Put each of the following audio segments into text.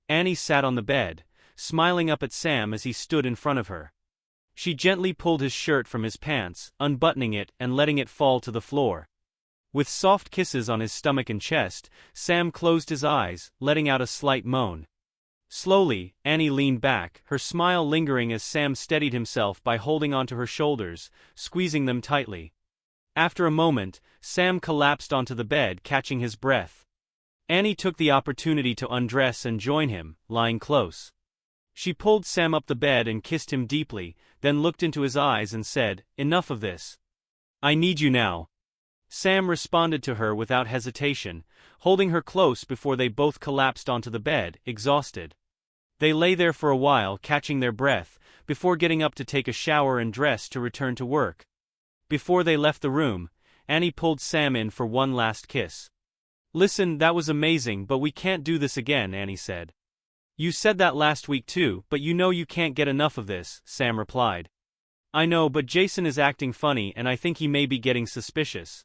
Annie sat on the bed, smiling up at Sam as he stood in front of her. She gently pulled his shirt from his pants, unbuttoning it and letting it fall to the floor. With soft kisses on his stomach and chest, Sam closed his eyes, letting out a slight moan. Slowly, Annie leaned back, her smile lingering as Sam steadied himself by holding onto her shoulders, squeezing them tightly. After a moment, Sam collapsed onto the bed, catching his breath. Annie took the opportunity to undress and join him, lying close. She pulled Sam up the bed and kissed him deeply, then looked into his eyes and said, "Enough of this. I need you now." Sam responded to her without hesitation, holding her close before they both collapsed onto the bed, exhausted. They lay there for a while, catching their breath, before getting up to take a shower and dress to return to work. Before they left the room, Annie pulled Sam in for one last kiss. "Listen, that was amazing, but we can't do this again," Annie said. "You said that last week too, but you know you can't get enough of this," Sam replied. "I know, but Jason is acting funny and I think he may be getting suspicious.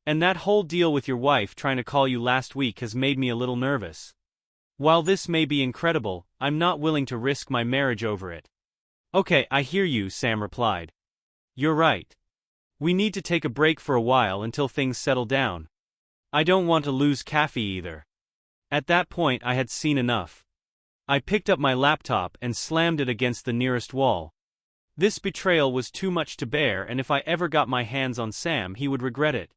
And that whole deal with your wife trying to call you last week has made me a little nervous. While this may be incredible, I'm not willing to risk my marriage over it." "Okay, I hear you," Sam replied. "You're right. We need to take a break for a while until things settle down. I don't want to lose Kathy either." At that point I had seen enough. I picked up my laptop and slammed it against the nearest wall. This betrayal was too much to bear, and if I ever got my hands on Sam he would regret it.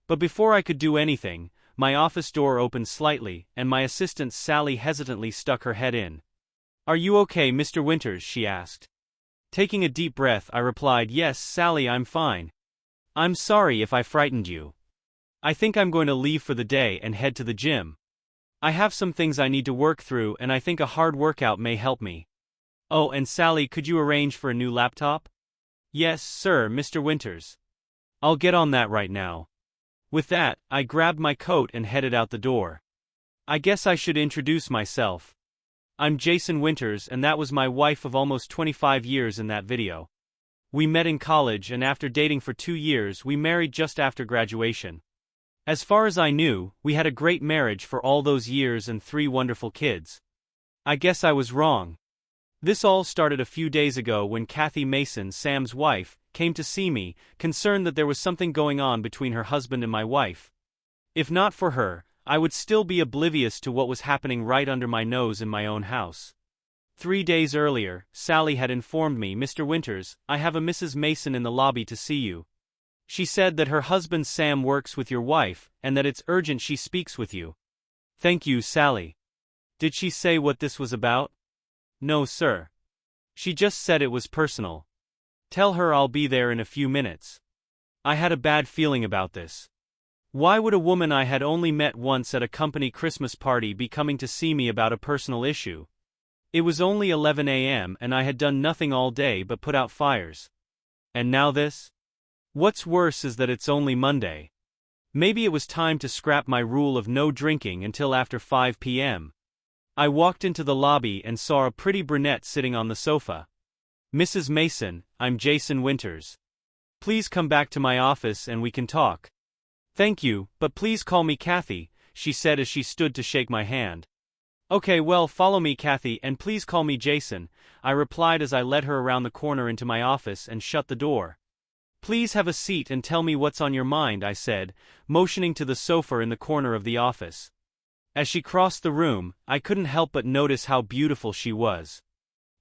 But before I could do anything, my office door opened slightly, and my assistant Sally hesitantly stuck her head in. "Are you okay, Mr. Winters?" she asked. Taking a deep breath, I replied, "Yes, Sally, I'm fine. I'm sorry if I frightened you. I think I'm going to leave for the day and head to the gym. I have some things I need to work through and I think a hard workout may help me. Oh, and Sally, could you arrange for a new laptop?" "Yes, sir, Mr. Winters. I'll get on that right now." With that, I grabbed my coat and headed out the door. I guess I should introduce myself. I'm Jason Winters, and that was my wife of almost 25 years in that video. We met in college, and after dating for 2 years we married just after graduation. As far as I knew, we had a great marriage for all those years and 3 wonderful kids. I guess I was wrong. This all started a few days ago when Kathy Mason, Sam's wife, came to see me, concerned that there was something going on between her husband and my wife. If not for her, I would still be oblivious to what was happening right under my nose in my own house. 3 days earlier, Sally had informed me, "Mr. Winters, I have a Mrs. Mason in the lobby to see you. She said that her husband Sam works with your wife, and that it's urgent she speaks with you." "Thank you, Sally." "Did she say what this was about?" "No, sir. She just said it was personal. Tell her I'll be there in a few minutes." I had a bad feeling about this. Why would a woman I had only met once at a company Christmas party be coming to see me about a personal issue? It was only 11 a.m. and I had done nothing all day but put out fires. And now this? What's worse is that it's only Monday. Maybe it was time to scrap my rule of no drinking until after 5 p.m. I walked into the lobby and saw a pretty brunette sitting on the sofa. "Mrs. Mason, I'm Jason Winters. Please come back to my office and we can talk." "Thank you, but please call me Kathy," she said as she stood to shake my hand. "Okay, well, follow me, Kathy, and please call me Jason," I replied as I led her around the corner into my office and shut the door. "Please have a seat and tell me what's on your mind," I said, motioning to the sofa in the corner of the office. As she crossed the room, I couldn't help but notice how beautiful she was.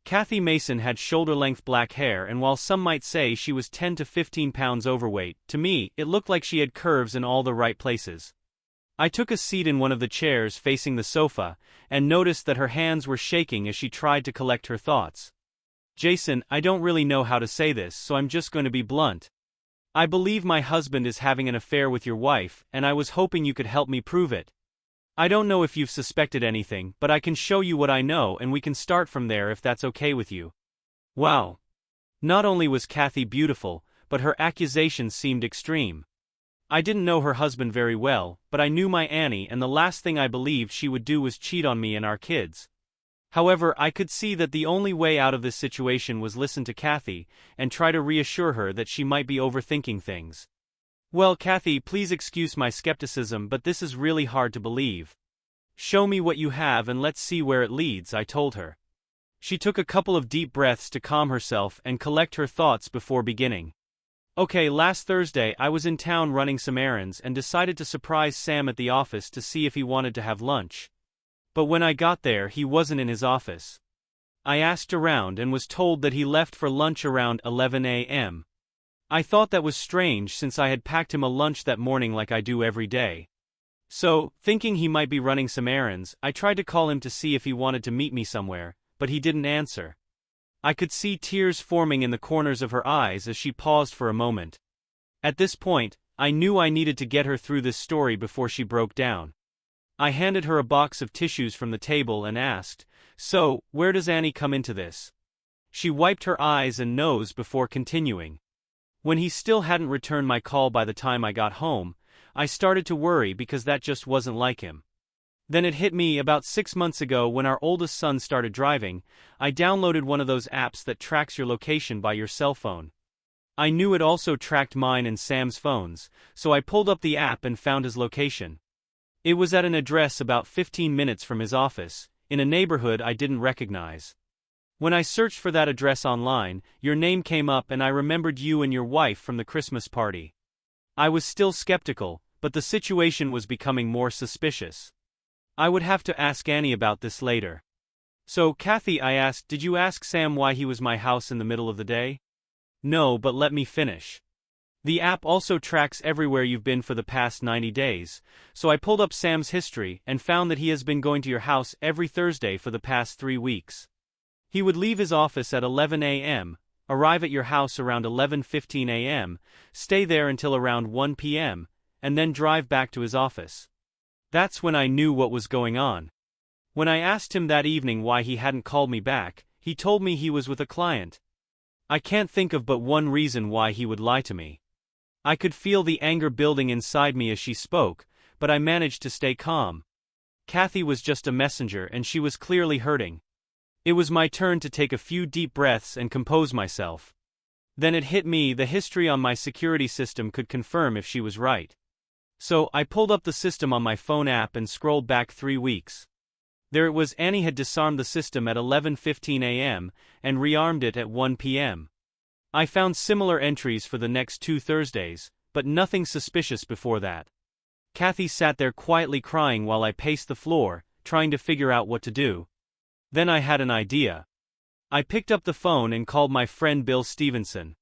Kathy Mason had shoulder-length black hair, and while some might say she was 10 to 15 pounds overweight, to me, it looked like she had curves in all the right places. I took a seat in one of the chairs facing the sofa, and noticed that her hands were shaking as she tried to collect her thoughts. "Jason, I don't really know how to say this, so I'm just going to be blunt. I believe my husband is having an affair with your wife, and I was hoping you could help me prove it. I don't know if you've suspected anything, but I can show you what I know and we can start from there if that's okay with you." Wow. Not only was Kathy beautiful, but her accusations seemed extreme. I didn't know her husband very well, but I knew my Annie, and the last thing I believed she would do was cheat on me and our kids. However, I could see that the only way out of this situation was listen to Kathy, and try to reassure her that she might be overthinking things. "Well, Kathy, please excuse my skepticism, but this is really hard to believe." "Show me what you have and let's see where it leads," I told her. She took a couple of deep breaths to calm herself and collect her thoughts before beginning. "Okay, last Thursday I was in town running some errands and decided to surprise Sam at the office to see if he wanted to have lunch. But when I got there, he wasn't in his office. I asked around and was told that he left for lunch around 11 a.m. I thought that was strange since I had packed him a lunch that morning like I do every day. So, thinking he might be running some errands, I tried to call him to see if he wanted to meet me somewhere, but he didn't answer." I could see tears forming in the corners of her eyes as she paused for a moment. At this point, I knew I needed to get her through this story before she broke down. I handed her a box of tissues from the table and asked, "So, where does Annie come into this?" She wiped her eyes and nose before continuing. "When he still hadn't returned my call by the time I got home, I started to worry because that just wasn't like him. Then it hit me about 6 months ago when our oldest son started driving. I downloaded one of those apps that tracks your location by your cell phone. I knew it also tracked mine and Sam's phones, so I pulled up the app and found his location. It was at an address about 15 minutes from his office, in a neighborhood I didn't recognize. When I searched for that address online, your name came up and I remembered you and your wife from the Christmas party. I was still skeptical, but the situation was becoming more suspicious. I would have to ask Annie about this later. So, Kathy," I asked, "did you ask Sam why he was my house in the middle of the day?" "No, but let me finish. The app also tracks everywhere you've been for the past 90 days, so I pulled up Sam's history and found that he has been going to your house every Thursday for the past 3 weeks. He would leave his office at 11 a.m., arrive at your house around 11:15 a.m., stay there until around 1 p.m., and then drive back to his office. That's when I knew what was going on. When I asked him that evening why he hadn't called me back, he told me he was with a client. I can't think of but one reason why he would lie to me." I could feel the anger building inside me as she spoke, but I managed to stay calm. Kathy was just a messenger and she was clearly hurting. It was my turn to take a few deep breaths and compose myself. Then it hit me, the history on my security system could confirm if she was right. So, I pulled up the system on my phone app and scrolled back 3 weeks. There it was. Annie had disarmed the system at 11:15 a.m. and rearmed it at 1 p.m. I found similar entries for the next 2 Thursdays, but nothing suspicious before that. Kathy sat there quietly crying while I paced the floor, trying to figure out what to do. Then I had an idea. I picked up the phone and called my friend Bill Stevenson.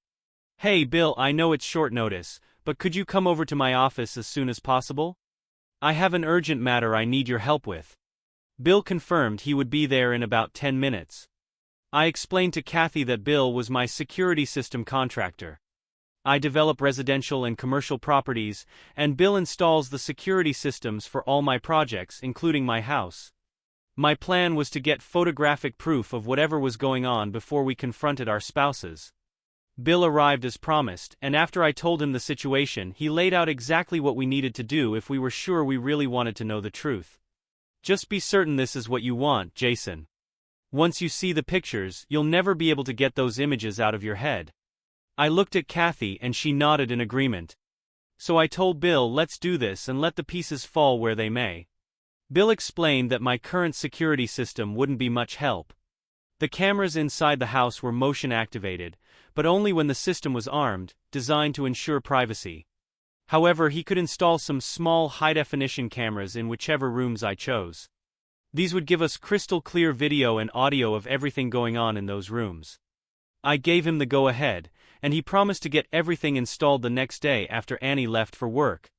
"Hey Bill, I know it's short notice, but could you come over to my office as soon as possible? I have an urgent matter I need your help with." Bill confirmed he would be there in about 10 minutes. I explained to Kathy that Bill was my security system contractor. I develop residential and commercial properties, and Bill installs the security systems for all my projects, including my house. My plan was to get photographic proof of whatever was going on before we confronted our spouses. Bill arrived as promised, and after I told him the situation, he laid out exactly what we needed to do if we were sure we really wanted to know the truth. "Just be certain this is what you want, Jason. Once you see the pictures, you'll never be able to get those images out of your head." I looked at Kathy and she nodded in agreement. So I told Bill, "Let's do this and let the pieces fall where they may." Bill explained that my current security system wouldn't be much help. The cameras inside the house were motion activated, but only when the system was armed, designed to ensure privacy. However, he could install some small high-definition cameras in whichever rooms I chose. These would give us crystal clear video and audio of everything going on in those rooms. I gave him the go-ahead, and he promised to get everything installed the next day after Annie left for work.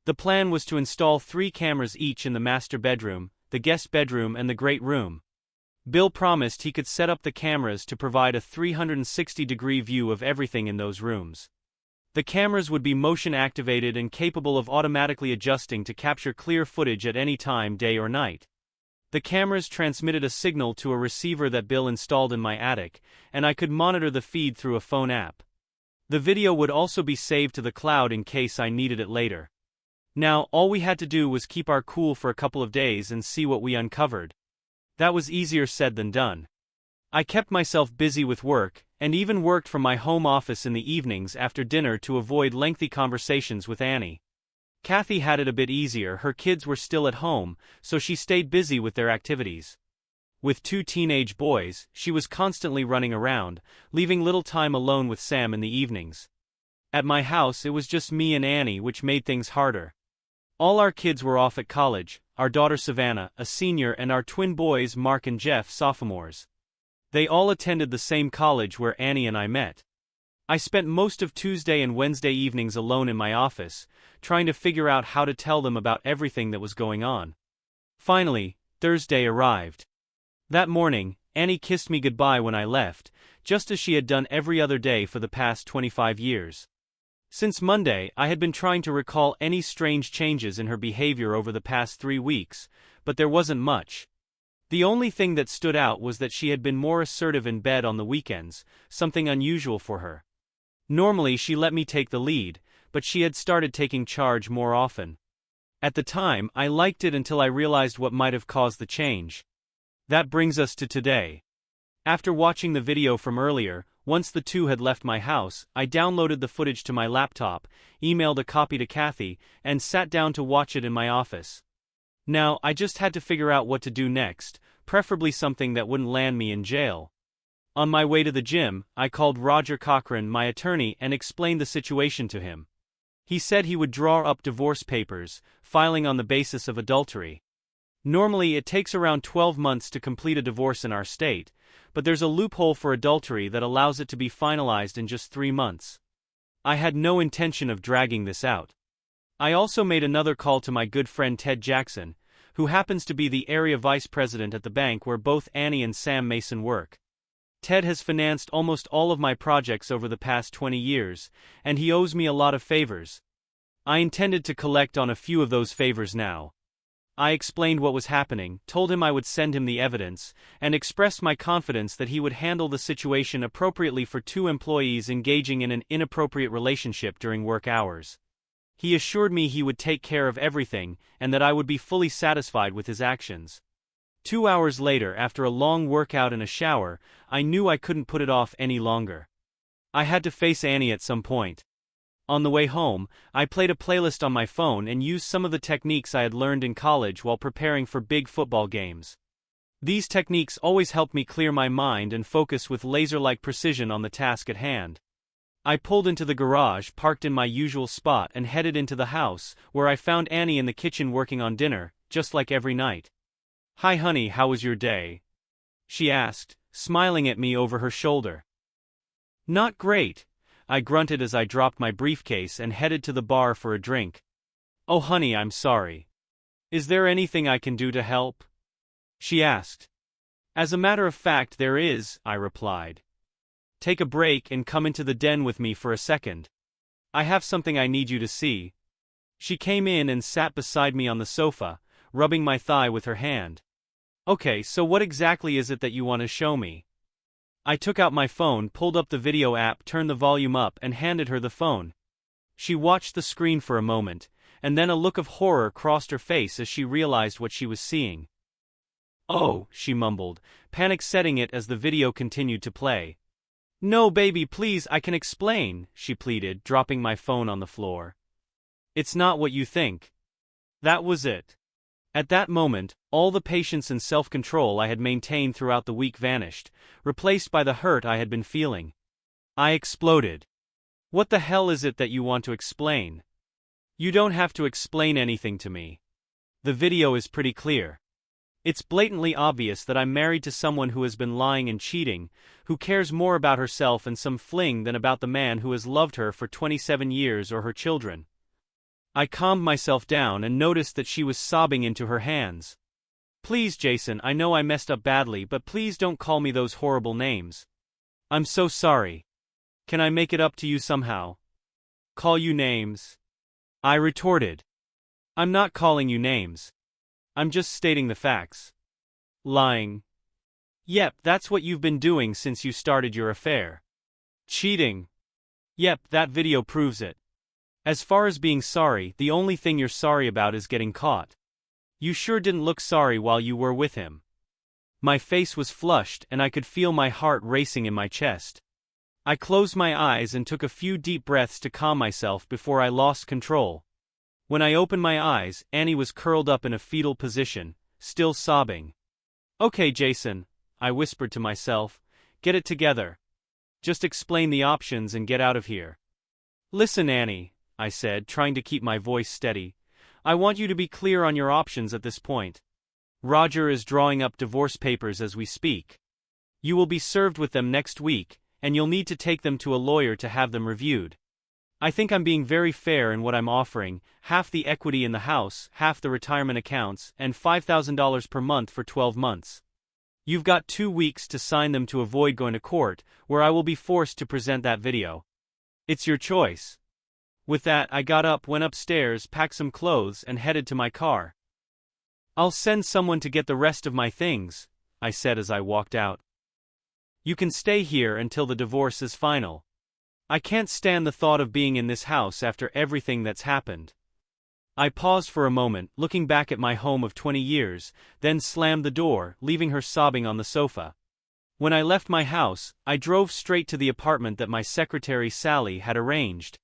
The plan was to install 3 cameras each in the master bedroom, the guest bedroom and the great room. Bill promised he could set up the cameras to provide a 360-degree view of everything in those rooms. The cameras would be motion activated and capable of automatically adjusting to capture clear footage at any time, day or night. The cameras transmitted a signal to a receiver that Bill installed in my attic, and I could monitor the feed through a phone app. The video would also be saved to the cloud in case I needed it later. Now, all we had to do was keep our cool for a couple of days and see what we uncovered. That was easier said than done. I kept myself busy with work, and even worked from my home office in the evenings after dinner to avoid lengthy conversations with Annie. Kathy had it a bit easier. Her kids were still at home, so she stayed busy with their activities. With 2 teenage boys, she was constantly running around, leaving little time alone with Sam in the evenings. At my house it was just me and Annie, which made things harder. All our kids were off at college, our daughter Savannah, a senior, and our twin boys Mark and Jeff, sophomores. They all attended the same college where Annie and I met. I spent most of Tuesday and Wednesday evenings alone in my office, trying to figure out how to tell them about everything that was going on. Finally, Thursday arrived. That morning, Annie kissed me goodbye when I left, just as she had done every other day for the past 25 years. Since Monday, I had been trying to recall any strange changes in her behavior over the past 3 weeks, but there wasn't much. The only thing that stood out was that she had been more assertive in bed on the weekends, something unusual for her. Normally she let me take the lead, but she had started taking charge more often. At the time, I liked it until I realized what might have caused the change. That brings us to today. After watching the video from earlier, once the two had left my house, I downloaded the footage to my laptop, emailed a copy to Kathy, and sat down to watch it in my office. Now, I just had to figure out what to do next, preferably something that wouldn't land me in jail. On my way to the gym, I called Roger Cochran, my attorney, and explained the situation to him. He said he would draw up divorce papers, filing on the basis of adultery. Normally it takes around 12 months to complete a divorce in our state, but there's a loophole for adultery that allows it to be finalized in just 3 months. I had no intention of dragging this out. I also made another call to my good friend Ted Jackson, who happens to be the area vice president at the bank where both Annie and Sam Mason work. Ted has financed almost all of my projects over the past 20 years, and he owes me a lot of favors. I intended to collect on a few of those favors now. I explained what was happening, told him I would send him the evidence, and expressed my confidence that he would handle the situation appropriately for 2 employees engaging in an inappropriate relationship during work hours. He assured me he would take care of everything, and that I would be fully satisfied with his actions. 2 hours later, after a long workout and a shower, I knew I couldn't put it off any longer. I had to face Annie at some point. On the way home, I played a playlist on my phone and used some of the techniques I had learned in college while preparing for big football games. These techniques always helped me clear my mind and focus with laser-like precision on the task at hand. I pulled into the garage, parked in my usual spot, and headed into the house, where I found Annie in the kitchen working on dinner, just like every night. "Hi honey, how was your day?" she asked, smiling at me over her shoulder. "Not great," I grunted as I dropped my briefcase and headed to the bar for a drink. "Oh honey, I'm sorry. Is there anything I can do to help?" she asked. "As a matter of fact there is," I replied. "Take a break and come into the den with me for a second. I have something I need you to see." She came in and sat beside me on the sofa, rubbing my thigh with her hand. "Okay, so what exactly is it that you want to show me?" I took out my phone, pulled up the video app, turned the volume up, and handed her the phone. She watched the screen for a moment, and then a look of horror crossed her face as she realized what she was seeing. "Oh," she mumbled, panic setting it as the video continued to play. "No baby, please, I can explain," she pleaded, dropping my phone on the floor. "It's not what you think." That was it. At that moment, all the patience and self-control I had maintained throughout the week vanished, replaced by the hurt I had been feeling. I exploded. "What the hell is it that you want to explain? You don't have to explain anything to me. The video is pretty clear. It's blatantly obvious that I'm married to someone who has been lying and cheating, who cares more about herself and some fling than about the man who has loved her for 27 years or her children." I calmed myself down and noticed that she was sobbing into her hands. "Please Jason, I know I messed up badly, but please don't call me those horrible names. I'm so sorry. Can I make it up to you somehow?" "Call you names?" I retorted. "I'm not calling you names. I'm just stating the facts." "Lying?" "Yep, that's what you've been doing since you started your affair." "Cheating?" "Yep, that video proves it. As far as being sorry, the only thing you're sorry about is getting caught. You sure didn't look sorry while you were with him." My face was flushed and I could feel my heart racing in my chest. I closed my eyes and took a few deep breaths to calm myself before I lost control. When I opened my eyes, Annie was curled up in a fetal position, still sobbing. "Okay, Jason," I whispered to myself, "get it together. Just explain the options and get out of here." "Listen, Annie," I said, trying to keep my voice steady. "I want you to be clear on your options at this point. Roger is drawing up divorce papers as we speak. You will be served with them next week, and you'll need to take them to a lawyer to have them reviewed. I think I'm being very fair in what I'm offering: half the equity in the house, half the retirement accounts, and $5,000 per month for 12 months. You've got 2 weeks to sign them to avoid going to court, where I will be forced to present that video. It's your choice." With that, I got up, went upstairs, packed some clothes, and headed to my car. "I'll send someone to get the rest of my things," I said as I walked out. "You can stay here until the divorce is final. I can't stand the thought of being in this house after everything that's happened." I paused for a moment, looking back at my home of 20 years, then slammed the door, leaving her sobbing on the sofa. When I left my house, I drove straight to the apartment that my secretary Sally had arranged.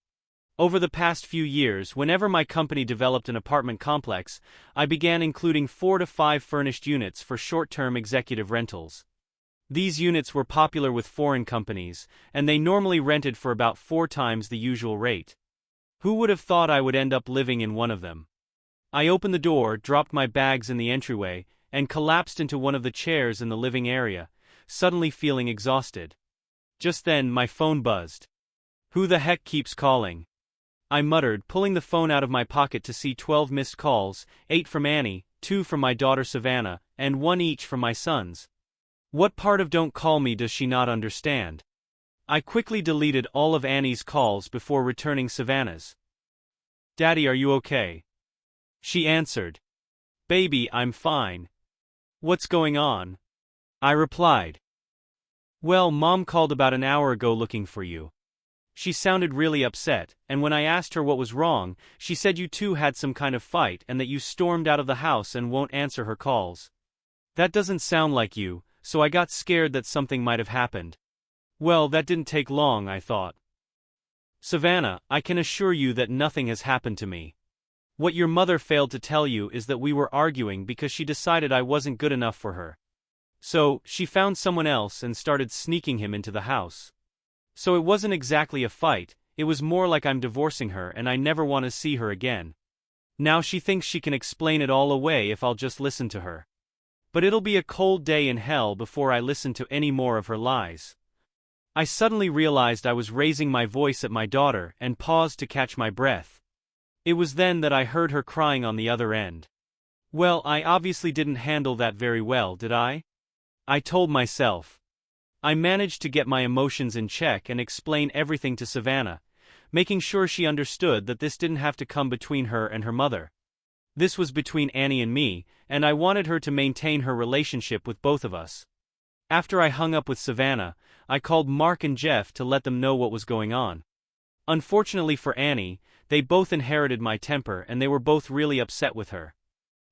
Over the past few years, whenever my company developed an apartment complex, I began including 4 to 5 furnished units for short-term executive rentals. These units were popular with foreign companies, and they normally rented for about 4 times the usual rate. Who would have thought I would end up living in one of them? I opened the door, dropped my bags in the entryway, and collapsed into one of the chairs in the living area, suddenly feeling exhausted. Just then, my phone buzzed. "Who the heck keeps calling?" I muttered, pulling the phone out of my pocket to see 12 missed calls, 8 from Annie, 2 from my daughter Savannah, and 1 each from my sons. What part of "don't call me" does she not understand? I quickly deleted all of Annie's calls before returning Savannah's. "Daddy, are you okay?" She answered. "Baby, I'm fine. What's going on?" I replied. "Well, Mom called about an hour ago looking for you." She sounded really upset, and when I asked her what was wrong, she said you two had some kind of fight and that you stormed out of the house and won't answer her calls. That doesn't sound like you, so I got scared that something might have happened. Well, that didn't take long, I thought. "Savannah, I can assure you that nothing has happened to me. What your mother failed to tell you is that we were arguing because she decided I wasn't good enough for her. So, she found someone else and started sneaking him into the house. So it wasn't exactly a fight, it was more like I'm divorcing her and I never want to see her again. Now she thinks she can explain it all away if I'll just listen to her. But it'll be a cold day in hell before I listen to any more of her lies." I suddenly realized I was raising my voice at my daughter and paused to catch my breath. It was then that I heard her crying on the other end. Well, I obviously didn't handle that very well, did I? I told myself. I managed to get my emotions in check and explain everything to Savannah, making sure she understood that this didn't have to come between her and her mother. This was between Annie and me, and I wanted her to maintain her relationship with both of us. After I hung up with Savannah, I called Mark and Jeff to let them know what was going on. Unfortunately for Annie, they both inherited my temper and they were both really upset with her.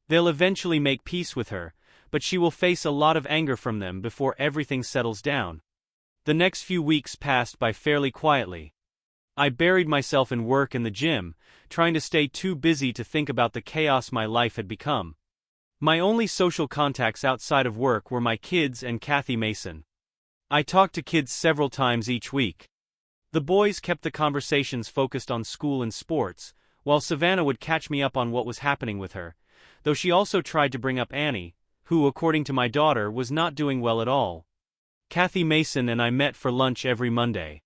They'll eventually make peace with her, but she will face a lot of anger from them before everything settles down. The next few weeks passed by fairly quietly. I buried myself in work and the gym, trying to stay too busy to think about the chaos my life had become. My only social contacts outside of work were my kids and Kathy Mason. I talked to kids several times each week. The boys kept the conversations focused on school and sports, while Savannah would catch me up on what was happening with her, though she also tried to bring up Annie, who, according to my daughter, was not doing well at all. Kathy Mason and I met for lunch every Monday.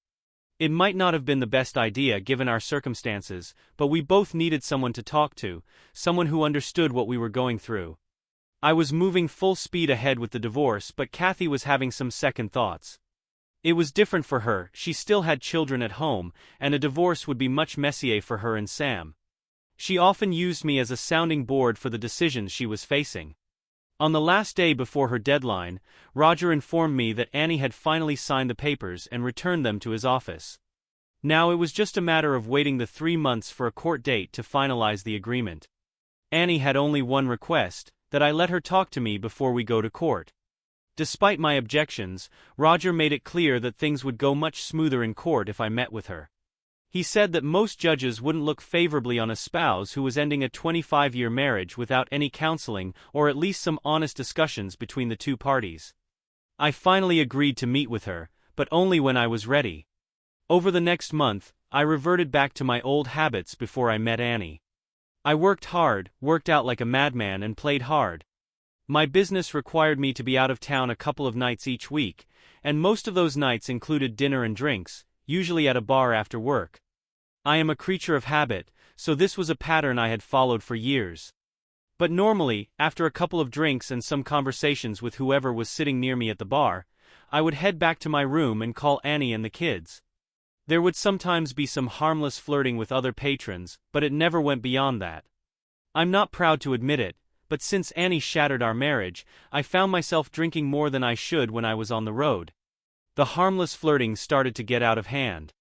It might not have been the best idea given our circumstances, but we both needed someone to talk to, someone who understood what we were going through. I was moving full speed ahead with the divorce, but Kathy was having some second thoughts. It was different for her, she still had children at home, and a divorce would be much messier for her and Sam. She often used me as a sounding board for the decisions she was facing. On the last day before her deadline, Roger informed me that Annie had finally signed the papers and returned them to his office. Now it was just a matter of waiting the 3 months for a court date to finalize the agreement. Annie had only one request, that I let her talk to me before we go to court. Despite my objections, Roger made it clear that things would go much smoother in court if I met with her. He said that most judges wouldn't look favorably on a spouse who was ending a 25-year marriage without any counseling or at least some honest discussions between the two parties. I finally agreed to meet with her, but only when I was ready. Over the next month, I reverted back to my old habits before I met Annie. I worked hard, worked out like a madman, and played hard. My business required me to be out of town a couple of nights each week, and most of those nights included dinner and drinks, usually at a bar after work. I am a creature of habit, so this was a pattern I had followed for years. But normally, after a couple of drinks and some conversations with whoever was sitting near me at the bar, I would head back to my room and call Annie and the kids. There would sometimes be some harmless flirting with other patrons, but it never went beyond that. I'm not proud to admit it, but since Annie shattered our marriage, I found myself drinking more than I should when I was on the road. The harmless flirting started to get out of hand.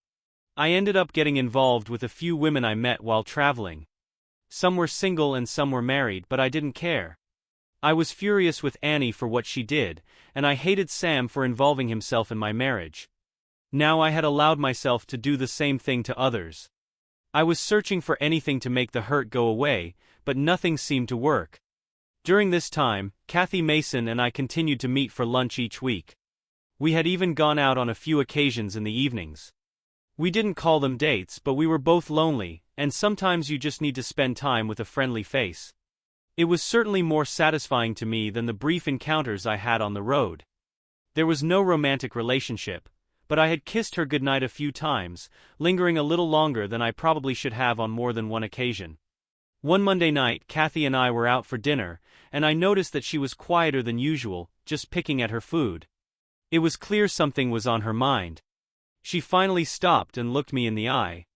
I ended up getting involved with a few women I met while traveling. Some were single and some were married, but I didn't care. I was furious with Annie for what she did, and I hated Sam for involving himself in my marriage. Now I had allowed myself to do the same thing to others. I was searching for anything to make the hurt go away, but nothing seemed to work. During this time, Kathy Mason and I continued to meet for lunch each week. We had even gone out on a few occasions in the evenings. We didn't call them dates, but we were both lonely, and sometimes you just need to spend time with a friendly face. It was certainly more satisfying to me than the brief encounters I had on the road. There was no romantic relationship, but I had kissed her goodnight a few times, lingering a little longer than I probably should have on more than one occasion. One Monday night, Kathy and I were out for dinner, and I noticed that she was quieter than usual, just picking at her food. It was clear something was on her mind. She finally stopped and looked me in the eye.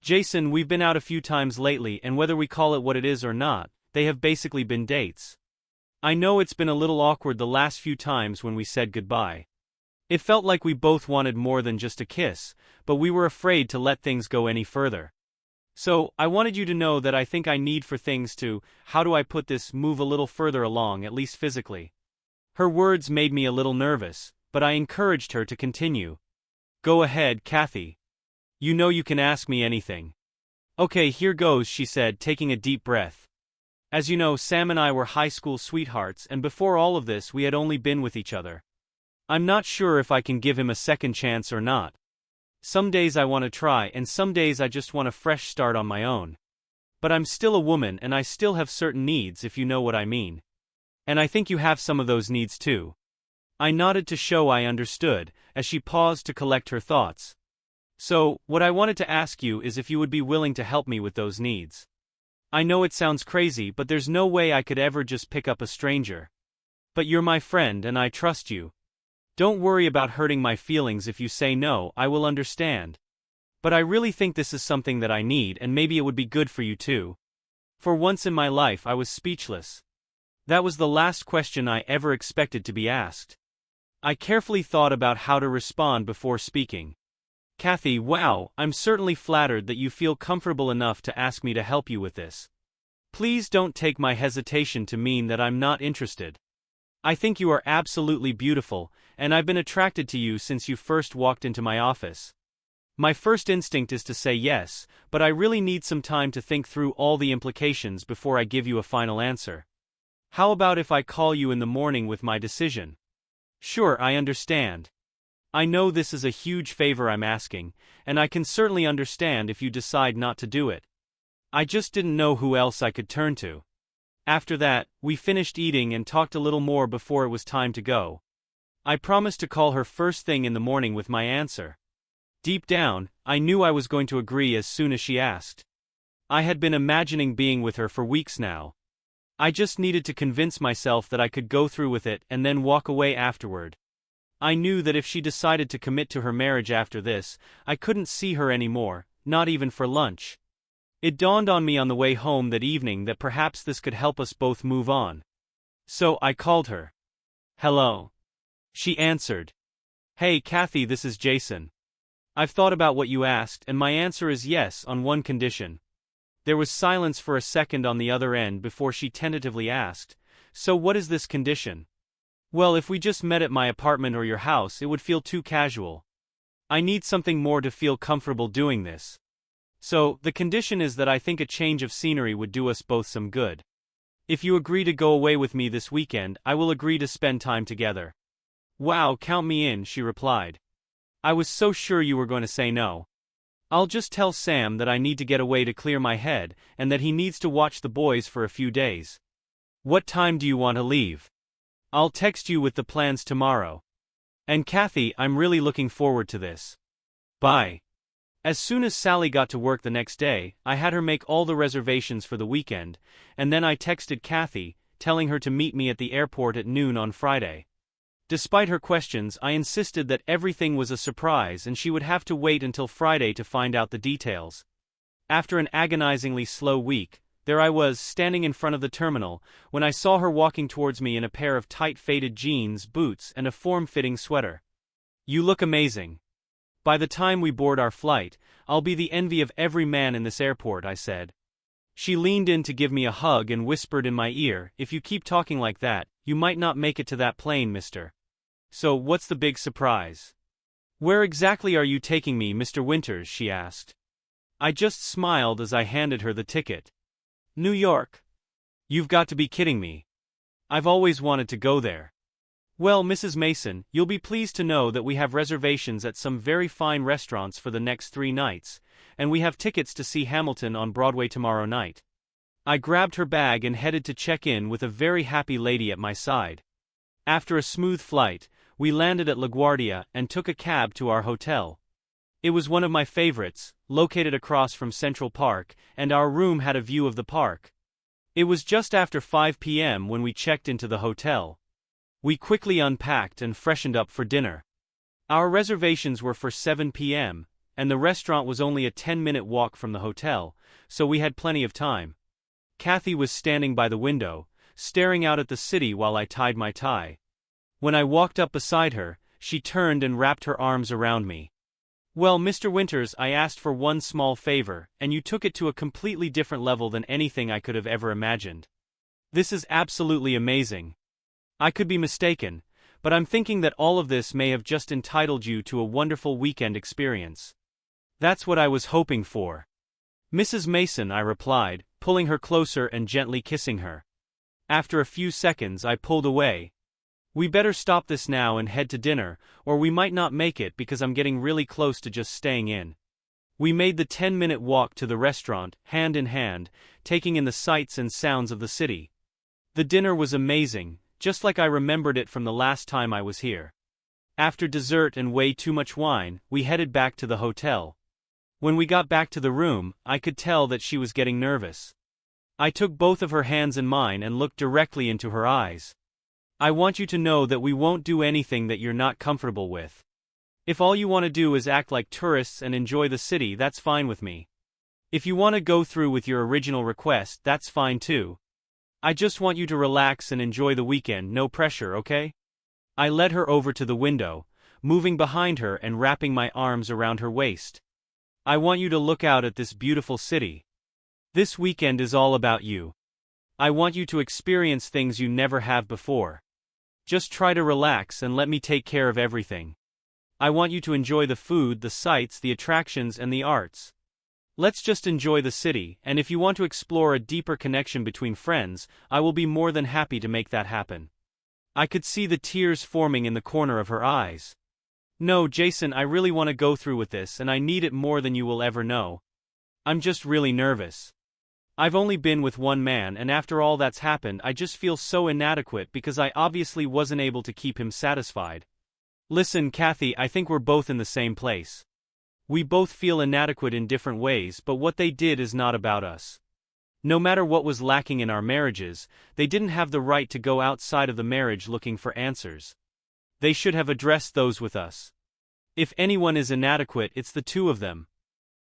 "Jason, we've been out a few times lately, and whether we call it what it is or not, they have basically been dates. I know it's been a little awkward the last few times when we said goodbye. It felt like we both wanted more than just a kiss, but we were afraid to let things go any further. So, I wanted you to know that I think I need for things to, how do I put this, move a little further along, at least physically." Her words made me a little nervous, but I encouraged her to continue. "Go ahead, Kathy. You know you can ask me anything." "Okay, here goes," she said, taking a deep breath. "As you know, Sam and I were high school sweethearts, and before all of this we had only been with each other. I'm not sure if I can give him a second chance or not. Some days I want to try, and some days I just want a fresh start on my own. But I'm still a woman and I still have certain needs, if you know what I mean. And I think you have some of those needs too." I nodded to show I understood, as she paused to collect her thoughts. "So, what I wanted to ask you is if you would be willing to help me with those needs. I know it sounds crazy, but there's no way I could ever just pick up a stranger. But you're my friend and I trust you. Don't worry about hurting my feelings. If you say no, I will understand. But I really think this is something that I need, and maybe it would be good for you too." For once in my life I was speechless. That was the last question I ever expected to be asked. I carefully thought about how to respond before speaking. "Kathy, wow, I'm certainly flattered that you feel comfortable enough to ask me to help you with this. Please don't take my hesitation to mean that I'm not interested. I think you are absolutely beautiful, and I've been attracted to you since you first walked into my office. My first instinct is to say yes, but I really need some time to think through all the implications before I give you a final answer. How about if I call you in the morning with my decision?" "Sure, I understand. I know this is a huge favor I'm asking, and I can certainly understand if you decide not to do it. I just didn't know who else I could turn to." After that, we finished eating and talked a little more before it was time to go. I promised to call her first thing in the morning with my answer. Deep down, I knew I was going to agree as soon as she asked. I had been imagining being with her for weeks now. I just needed to convince myself that I could go through with it and then walk away afterward. I knew that if she decided to commit to her marriage after this, I couldn't see her anymore, not even for lunch. It dawned on me on the way home that evening that perhaps this could help us both move on. So I called her. "Hello." She answered. "Hey Kathy, this is Jason. I've thought about what you asked, and my answer is yes, on one condition." There was silence for a second on the other end before she tentatively asked, "So what is this condition?" "Well, if we just met at my apartment or your house, it would feel too casual. I need something more to feel comfortable doing this." So, the condition is that I think a change of scenery would do us both some good. If you agree to go away with me this weekend, I will agree to spend time together. Wow, count me in, she replied. I was so sure you were going to say no. I'll just tell Sam that I need to get away to clear my head, and that he needs to watch the boys for a few days. What time do you want to leave? I'll text you with the plans tomorrow. And Kathy, I'm really looking forward to this. Bye. As soon as Sally got to work the next day, I had her make all the reservations for the weekend, and then I texted Kathy, telling her to meet me at the airport at noon on Friday. Despite her questions, I insisted that everything was a surprise and she would have to wait until Friday to find out the details. After an agonizingly slow week, there I was, standing in front of the terminal, when I saw her walking towards me in a pair of tight faded jeans, boots, and a form-fitting sweater. You look amazing. By the time we board our flight, I'll be the envy of every man in this airport, I said. She leaned in to give me a hug and whispered in my ear, if you keep talking like that, you might not make it to that plane, mister. So, what's the big surprise? Where exactly are you taking me, Mr. Winters, she asked. I just smiled as I handed her the ticket. New York. You've got to be kidding me. I've always wanted to go there. Well, Mrs. Mason, you'll be pleased to know that we have reservations at some very fine restaurants for the next 3 nights, and we have tickets to see Hamilton on Broadway tomorrow night. I grabbed her bag and headed to check in with a very happy lady at my side. After a smooth flight, we landed at LaGuardia and took a cab to our hotel. It was one of my favorites, located across from Central Park, and our room had a view of the park. It was just after 5 p.m. when we checked into the hotel. We quickly unpacked and freshened up for dinner. Our reservations were for 7 p.m., and the restaurant was only a 10-minute walk from the hotel, so we had plenty of time. Kathy was standing by the window, staring out at the city while I tied my tie. When I walked up beside her, she turned and wrapped her arms around me. Well, Mr. Winters, I asked for one small favor, and you took it to a completely different level than anything I could have ever imagined. This is absolutely amazing. I could be mistaken, but I'm thinking that all of this may have just entitled you to a wonderful weekend experience. That's what I was hoping for. Mrs. Mason, I replied, pulling her closer and gently kissing her. After a few seconds, I pulled away. We better stop this now and head to dinner, or we might not make it because I'm getting really close to just staying in. We made the 10-minute walk to the restaurant, hand in hand, taking in the sights and sounds of the city. The dinner was amazing, just like I remembered it from the last time I was here. After dessert and way too much wine, we headed back to the hotel. When we got back to the room, I could tell that she was getting nervous. I took both of her hands in mine and looked directly into her eyes. I want you to know that we won't do anything that you're not comfortable with. If all you want to do is act like tourists and enjoy the city, that's fine with me. If you want to go through with your original request, that's fine too. I just want you to relax and enjoy the weekend, no pressure, okay? I led her over to the window, moving behind her and wrapping my arms around her waist. I want you to look out at this beautiful city. This weekend is all about you. I want you to experience things you never have before. Just try to relax and let me take care of everything. I want you to enjoy the food, the sights, the attractions, and the arts. Let's just enjoy the city, and if you want to explore a deeper connection between friends, I will be more than happy to make that happen. I could see the tears forming in the corner of her eyes. No, Jason, I really want to go through with this, and I need it more than you will ever know. I'm just really nervous. I've only been with one man, and after all that's happened, I just feel so inadequate because I obviously wasn't able to keep him satisfied. Listen, Kathy, I think we're both in the same place. We both feel inadequate in different ways, but what they did is not about us. No matter what was lacking in our marriages, they didn't have the right to go outside of the marriage looking for answers. They should have addressed those with us. If anyone is inadequate, it's the two of them.